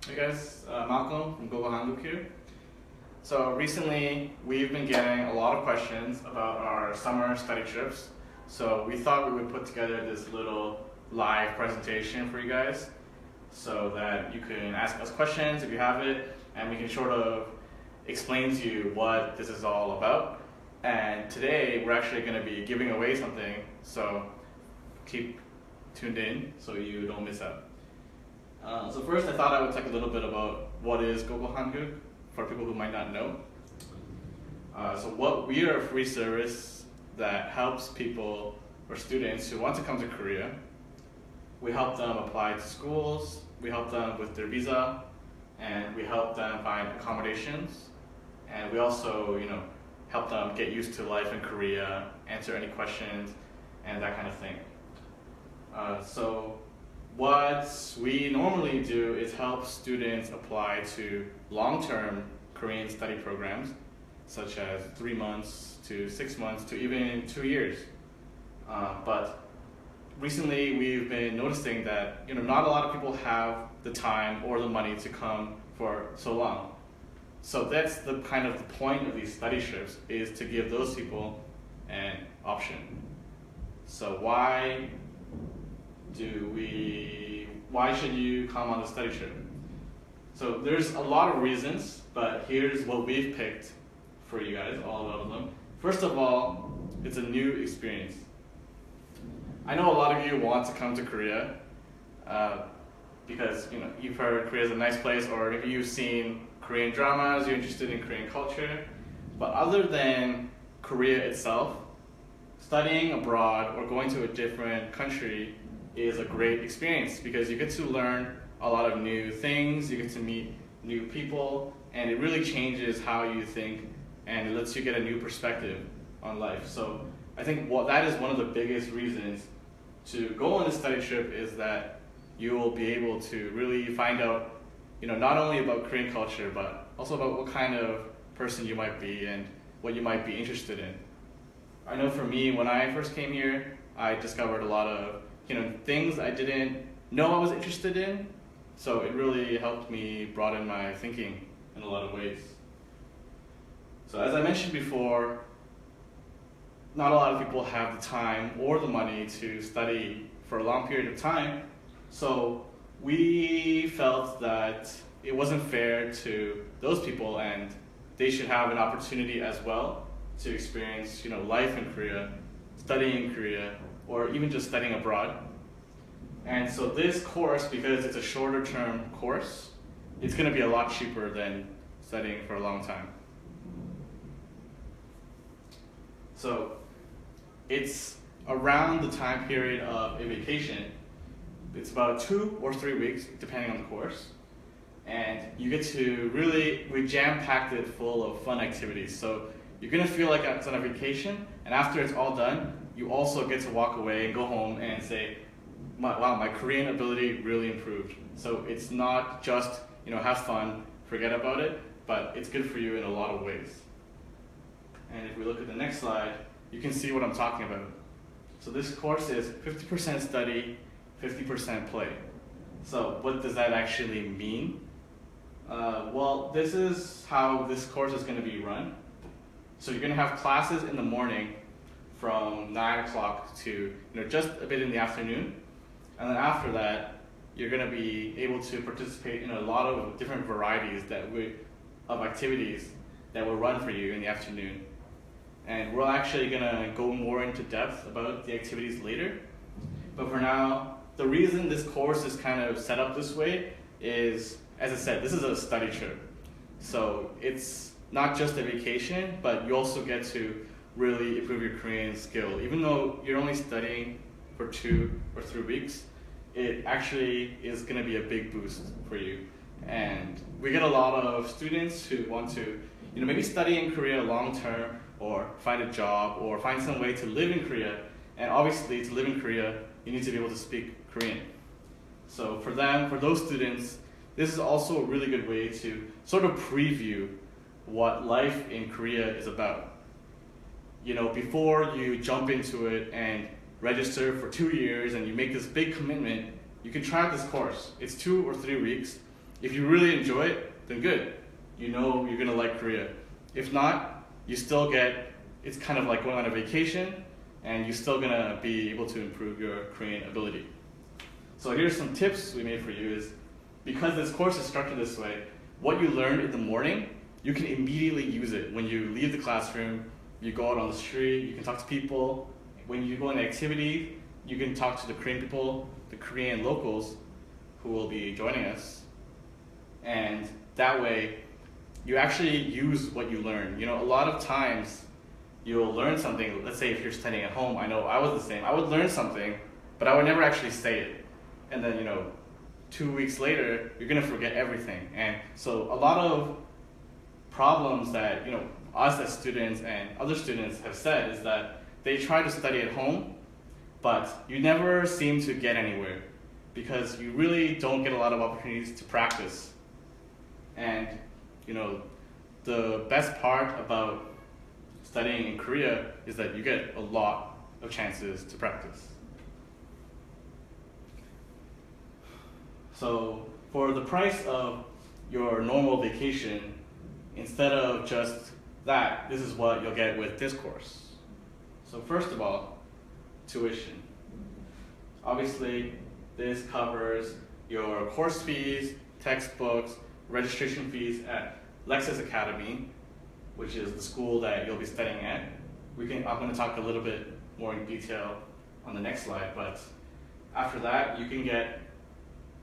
Hey guys, Malcolm from Global Hanguk here. So recently we've been getting a lot of questions about our summer study trips. So we thought we would put together this little live presentation for you guys so that you can ask us questions if you have it, and we can sort of explain to you what this is all about. And today we're actually going to be giving away something, so keep tuned in so you don't miss out. So first I thought I would talk a little bit about what is Global Hanguk for people who might not know. We are a free service that helps people or students who want to come to Korea. We help them apply to schools, we help them with their visa, and we help them find accommodations. And we also, help them get used to life in Korea, answer any questions, and that kind of thing. What we normally do is help students apply to long-term Korean study programs, such as 3 months to 6 months to even 2 years. But recently we've been noticing that not a lot of people have the time or the money to come for so long. So that's the kind of the point of these study trips, is to give those people an option. So why should you come on the study trip? So there's a lot of reasons, but here's what we've picked for you guys, all of them. First of all, it's a new experience. I know a lot of you want to come to Korea because you've heard Korea is a nice place, or maybe you've seen Korean dramas, you're interested in Korean culture. But other than Korea itself, studying abroad or going to a different country is a great experience because you get to learn a lot of new things, you get to meet new people, and it really changes how you think, and it lets you get a new perspective on life. So I think that is one of the biggest reasons to go on a study trip, is that you will be able to really find out, not only about Korean culture, but also about what kind of person you might be and what you might be interested in. I know for me, when I first came here, I discovered a lot of things I didn't know I was interested in, so it really helped me broaden my thinking in a lot of ways. So as I mentioned before, not a lot of people have the time or the money to study for a long period of time, so we felt that it wasn't fair to those people, and they should have an opportunity as well to experience life in Korea, studying in Korea, or even just studying abroad. And so this course, because it's a shorter term course, it's going to be a lot cheaper than studying for a long time. So it's around the time period of a vacation. It's about 2 or 3 weeks, depending on the course. And you get to we jam-packed it full of fun activities. So you're going to feel like it's on a vacation, and after it's all done, you also get to walk away and go home and say, wow, my Korean ability really improved. So it's not just, have fun, forget about it, but it's good for you in a lot of ways. And if we look at the next slide, you can see what I'm talking about. So this course is 50% study, 50% play. So what does that actually mean? Well, this is how this course is going to be run. So you're going to have classes in the morning from 9 o'clock to just a bit in the afternoon, and then after that you're going to be able to participate in a lot of different varieties of activities that will run for you in the afternoon. And we're actually going to go more into depth about the activities later, but for now, the reason this course is kind of set up this way is, as I said, this is a study trip, so it's not just a vacation, but you also get to really improve your Korean skill. Even though you're only studying for 2 or 3 weeks, it actually is going to be a big boost for you. And we get a lot of students who want to maybe study in Korea long term, or find a job, or find some way to live in Korea. And obviously, to live in Korea, you need to be able to speak Korean. So for those students, this is also a really good way to sort of preview what life in Korea is about. Before you jump into it and register for 2 years and you make this big commitment, you can try out this course. It's 2 or 3 weeks, If you really enjoy it, then good. You know you're gonna like Korea. If not, you still get, it's kind of like going on a vacation, and you're still gonna be able to improve your Korean ability. So here's some tips we made for you is, because this course is structured this way, what you learn in the morning, you can immediately use it. When you leave the classroom, you go out on the street, you can talk to people. When you go on an activity, you can talk to the Korean people, the Korean locals who will be joining us. And that way, you actually use what you learn. You know, a lot of times, you'll learn something, let's say if you're studying at home, I know I was the same. I would learn something, but I would never actually say it. And then, 2 weeks later, you're gonna forget everything. And so a lot of problems that, us as students and other students have said is that they try to study at home, but you never seem to get anywhere because you really don't get a lot of opportunities to practice. And, the best part about studying in Korea is that you get a lot of chances to practice. So for the price of your normal vacation, instead of just that, this is what you'll get with this course. So first of all, tuition. Obviously, this covers your course fees, textbooks, registration fees at Lexus Academy, which is the school that you'll be studying at. I'm going to talk a little bit more in detail on the next slide, but after that, you can get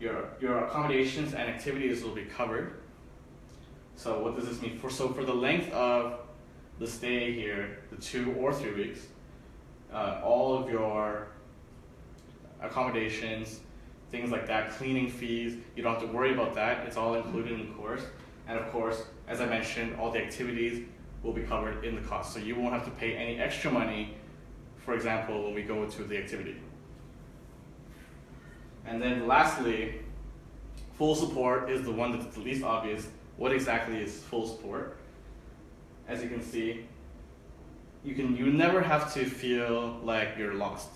your accommodations and activities will be covered. So what does this mean? For the length of the stay here, the 2 or 3 weeks, all of your accommodations, things like that, cleaning fees, you don't have to worry about that. It's all included in the course. And of course, as I mentioned, all the activities will be covered in the cost. So you won't have to pay any extra money, for example, when we go to the activity. And then lastly, full support is the one that's the least obvious. What exactly is full support? As you can see, you never have to feel like you're lost.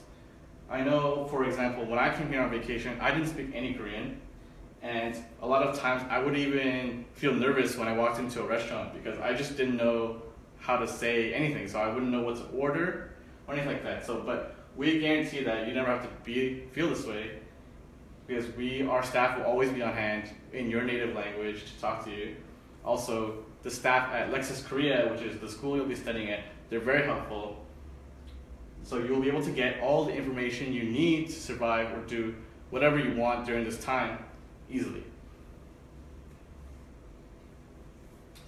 I know, for example, when I came here on vacation, I didn't speak any Korean. And a lot of times I would even feel nervous when I walked into a restaurant because I just didn't know how to say anything. So I wouldn't know what to order or anything like that. But we guarantee that you never have to feel this way because our staff will always be on hand in your native language to talk to you. Also, the staff at Lexus Korea, which is the school you'll be studying at, they're very helpful. So you'll be able to get all the information you need to survive or do whatever you want during this time easily.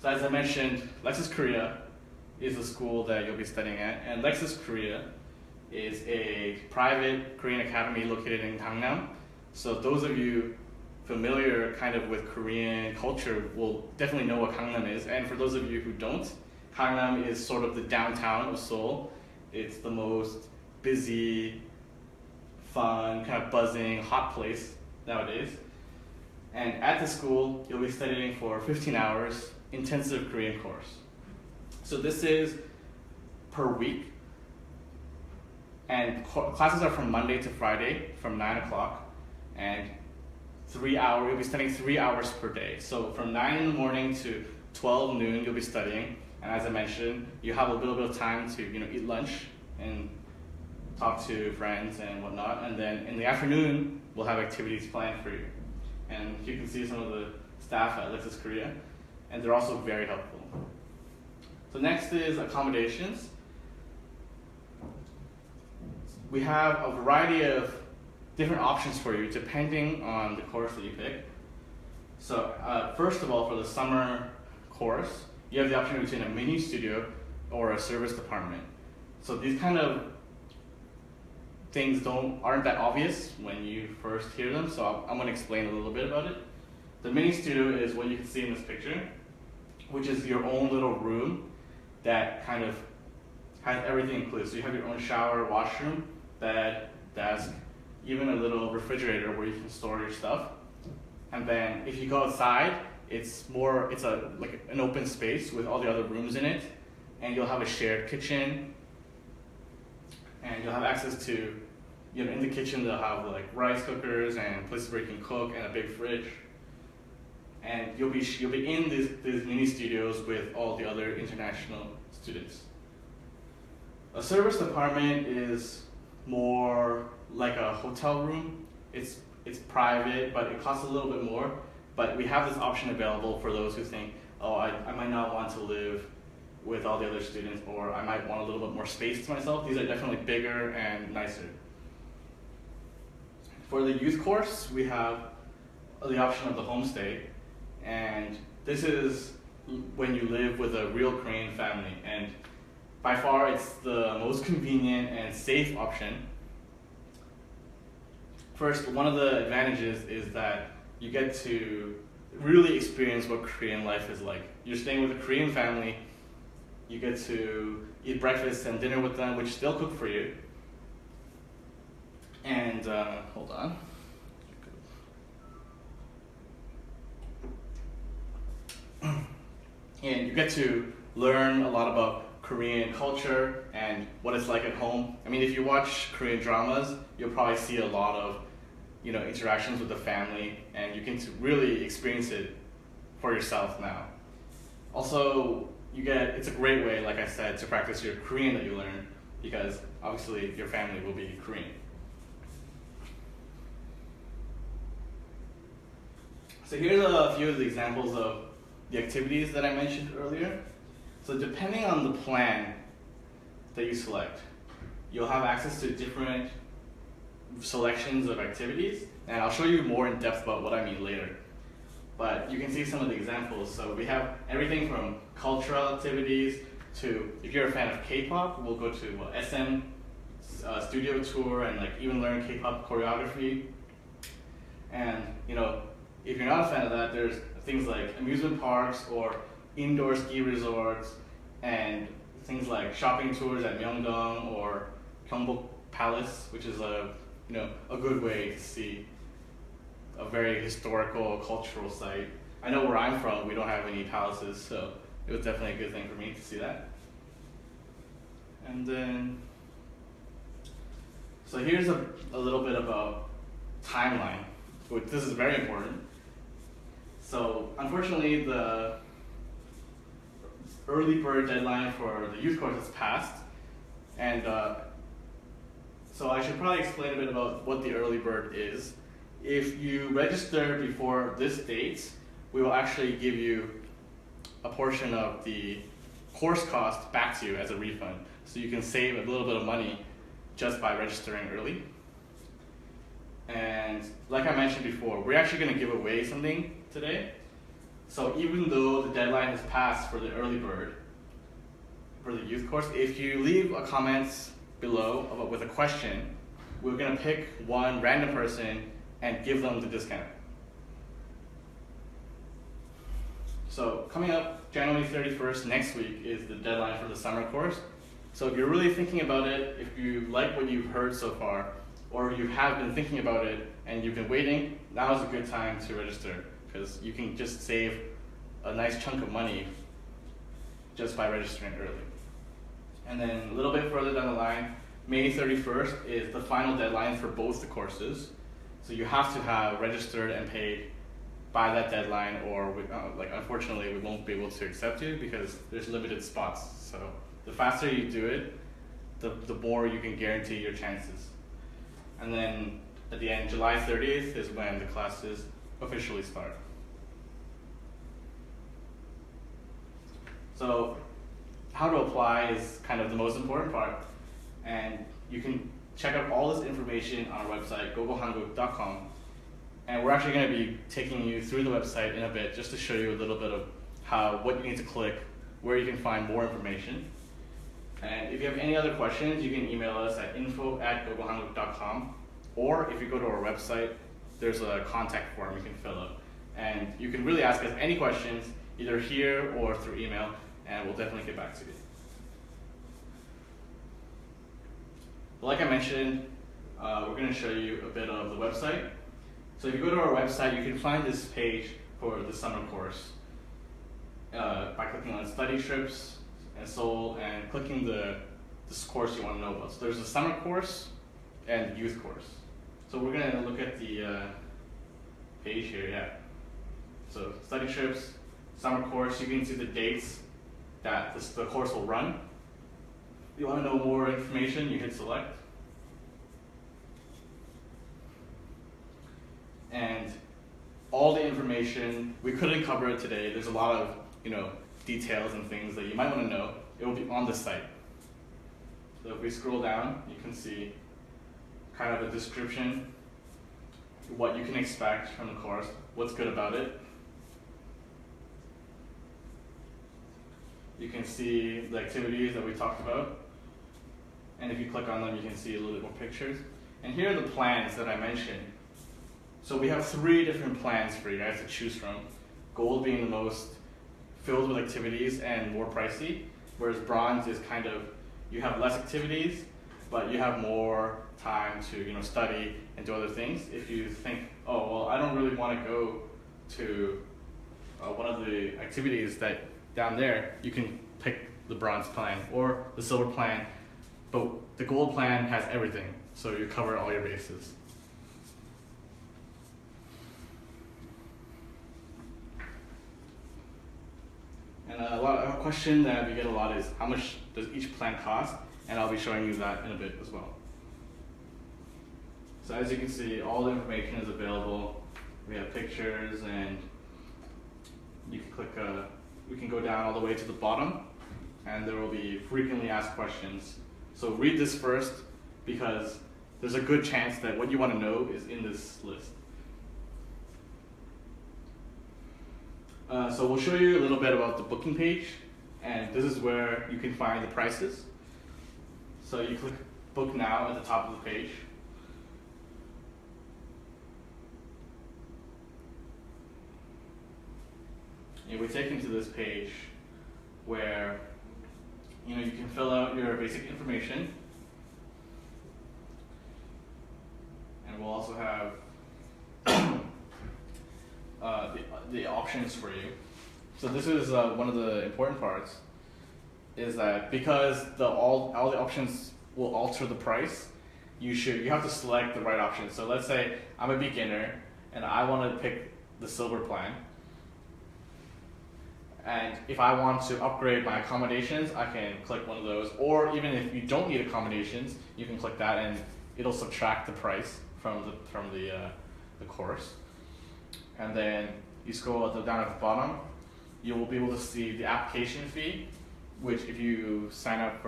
So as I mentioned, Lexus Korea is the school that you'll be studying at, and Lexus Korea is a private Korean academy located in Gangnam. So those of you familiar kind of with Korean culture will definitely know what Gangnam is, and for those of you who don't, Gangnam is sort of the downtown of Seoul. It's the most busy, fun, kind of buzzing, hot place nowadays. And at the school, you'll be studying for 15 hours, intensive Korean course. So this is per week. And classes are from Monday to Friday from 9 o'clock. And you'll be studying 3 hours per day. So from 9 in the morning to 12 noon, you'll be studying. And as I mentioned, you have a little bit of time to eat lunch and talk to friends and whatnot. And then in the afternoon, we'll have activities planned for you. And you can see some of the staff at Lexus Korea, and they're also very helpful. So next is accommodations. We have a variety of different options for you depending on the course that you pick. So first of all, for the summer course, you have the option between a mini studio or a service department. So these kind of things aren't that obvious when you first hear them, so I'm going to explain a little bit about it. The mini studio is what you can see in this picture, which is your own little room that kind of has everything included. So you have your own shower, washroom, bed, desk, even a little refrigerator where you can store your stuff. And then if you go outside, it's like an open space with all the other rooms in it, and you'll have a shared kitchen, and you'll have access to, in the kitchen they'll have like rice cookers and places where you can cook and a big fridge. and you'll be in these mini studios with all the other international students. A service apartment is more like a hotel room. It's private, but it costs a little bit more. But we have this option available for those who think, oh, I might not want to live with all the other students, or I might want a little bit more space to myself. These are definitely bigger and nicer. For the youth course, we have the option of the homestay, and this is when you live with a real Korean family, and by far it's the most convenient and safe option. First, one of the advantages is that you get to really experience what Korean life is like. You're staying with a Korean family, you get to eat breakfast and dinner with them, which they'll cook for you. And, hold on. And you get to learn a lot about Korean culture and what it's like at home. I mean, if you watch Korean dramas, you'll probably see a lot of, interactions with the family, and you can really experience it for yourself now. Also, it's a great way, like I said, to practice your Korean that you learn, because obviously your family will be Korean. So here's a few of the examples of the activities that I mentioned earlier. So depending on the plan that you select, you'll have access to different selections of activities, and I'll show you more in depth about what I mean later. But you can see some of the examples. So we have everything from cultural activities to, if you're a fan of K-pop, we'll go to SM studio tour and even learn K-pop choreography. And if you're not a fan of that, there's things like amusement parks or indoor ski resorts, and things like shopping tours at Myeongdong or Gyeongbok Palace, which is a good way to see a very historical, cultural site. I know where I'm from, we don't have any palaces, so it was definitely a good thing for me to see that. And then, so here's a little bit about timeline. This is very important. So unfortunately, the early bird deadline for the youth course has passed, and so I should probably explain a bit about what the early bird is. If you register before this date, we will actually give you a portion of the course cost back to you as a refund. So you can save a little bit of money just by registering early. And like I mentioned before, we're actually going to give away something today. So even though the deadline has passed for the early bird, for the youth course, if you leave a comment below with a question, we're going to pick one random person and give them the discount. So coming up January 31st next week is the deadline for the summer course. So if you're really thinking about it, if you like what you've heard so far, or you have been thinking about it and you've been waiting, now is a good time to register, because you can just save a nice chunk of money just by registering early. And then a little bit further down the line, May 31st is the final deadline for both the courses. So you have to have registered and paid by that deadline, or unfortunately we won't be able to accept you because there's limited spots. So the faster you do it, the more you can guarantee your chances. And then at the end, July 30th is when the classes officially start. So how to apply is kind of the most important part. And you can check out all this information on our website, gogohanguk.com. And we're actually going to be taking you through the website in a bit just to show you a little bit of what you need to click, where you can find more information. And if you have any other questions, you can email us at info@gogohanguk.com, or if you go to our website, there's a contact form you can fill out. And you can really ask us any questions, either here or through email, and we'll definitely get back to you. Like I mentioned, we're going to show you a bit of the website. So if you go to our website, you can find this page for the summer course by clicking on study trips and Seoul and clicking the course you want to know about. So there's a summer course and youth course. So we're going to look at the page here, yeah. So study trips, summer course, you can see the dates that the course will run. If you want to know more information, you hit select. And all the information, we couldn't cover it today. There's a lot of details and things that you might want to know. It will be on the site. So if we scroll down, you can see kind of a description, what you can expect from the course, what's good about it. You can see the activities that we talked about. And if you click on them, you can see a little bit more pictures. And here are the plans that I mentioned. So we have 3 different plans for you guys to choose from. Gold being the most filled with activities and more pricey, whereas bronze is kind of, you have less activities, but you have more time to study and do other things. If you think, oh, well, I don't really want to go to one of the activities that down there, you can pick the bronze plan or the silver plan, but the gold plan has everything, so you cover all your bases. And a question that we get a lot is, how much does each plan cost? And I'll be showing you that in a bit as well. So as you can see, all the information is available. We have pictures, and you can click, we can go down all the way to the bottom, and there will be frequently asked questions. So read this first, because there's a good chance that what you want to know is in this list. So we'll show you a little bit about the booking page, and this is where you can find the prices. So you click book now at the top of the page. And we're taken to this page where you can fill out your basic information, and we'll also have the options for you. So this is one of the important parts, is that because all the options will alter the price, you have to select the right option. So let's say I'm a beginner and I want to pick the silver plan. And if I want to upgrade my accommodations, I can click one of those. Or even if you don't need accommodations, you can click that and it'll subtract the price from the course. And then you scroll down at the bottom, you will be able to see the application fee, which if you sign up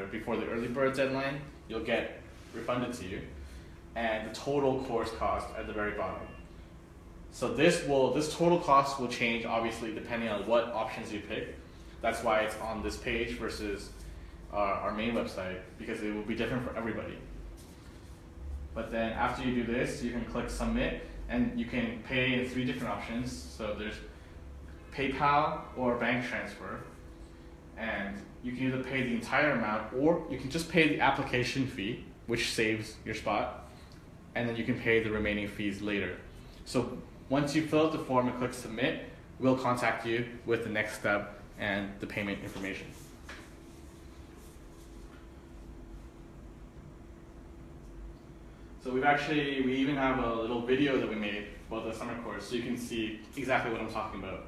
before the early bird deadline, you'll get refunded to you, and the total course cost at the very bottom. So this total cost will change obviously depending on what options you pick. That's why it's on this page versus our main website, because it will be different for everybody. But then after you do this, you can click submit, and you can pay in 3 different options. So there's PayPal or bank transfer, and you can either pay the entire amount, or you can just pay the application fee, which saves your spot, and then you can pay the remaining fees later. So once you fill out the form and click submit, we'll contact you with the next step and the payment information. So we even have a little video that we made about the summer course, so you can see exactly what I'm talking about.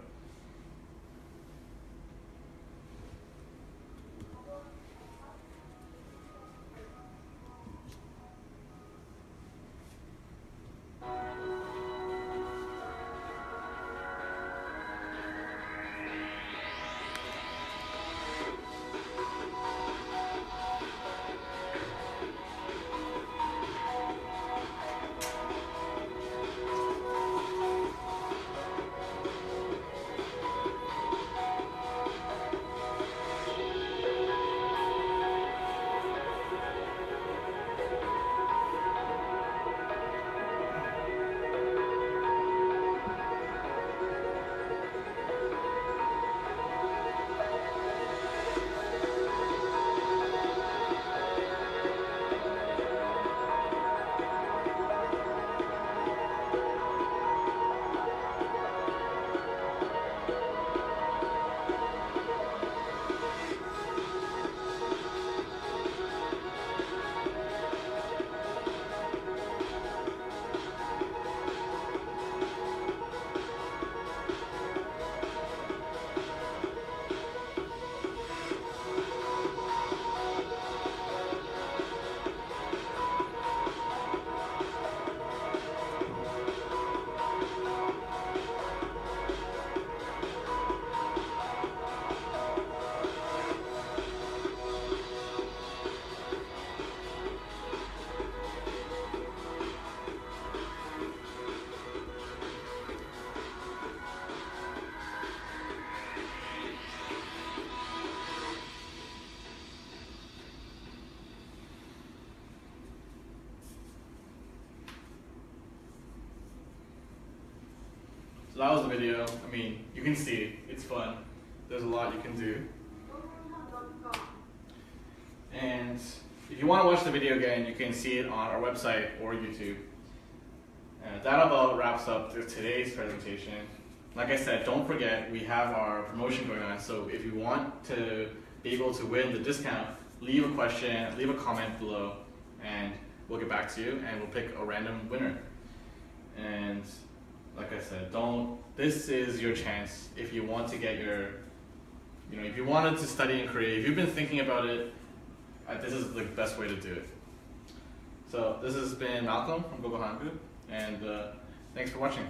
that was the video. I mean, you can see it's fun. There's a lot you can do. And if you want to watch the video again, you can see it on our website or YouTube. That about wraps up today's presentation. Like I said, don't forget we have our promotion going on. So if you want to be able to win the discount, leave a question, leave a comment below, and we'll get back to you and we'll pick a random winner. And like I said, this is your chance if you want to get your, if you wanted to study in Korea, if you've been thinking about it, this is the best way to do it. So this has been Malcolm from Hanguk, and thanks for watching.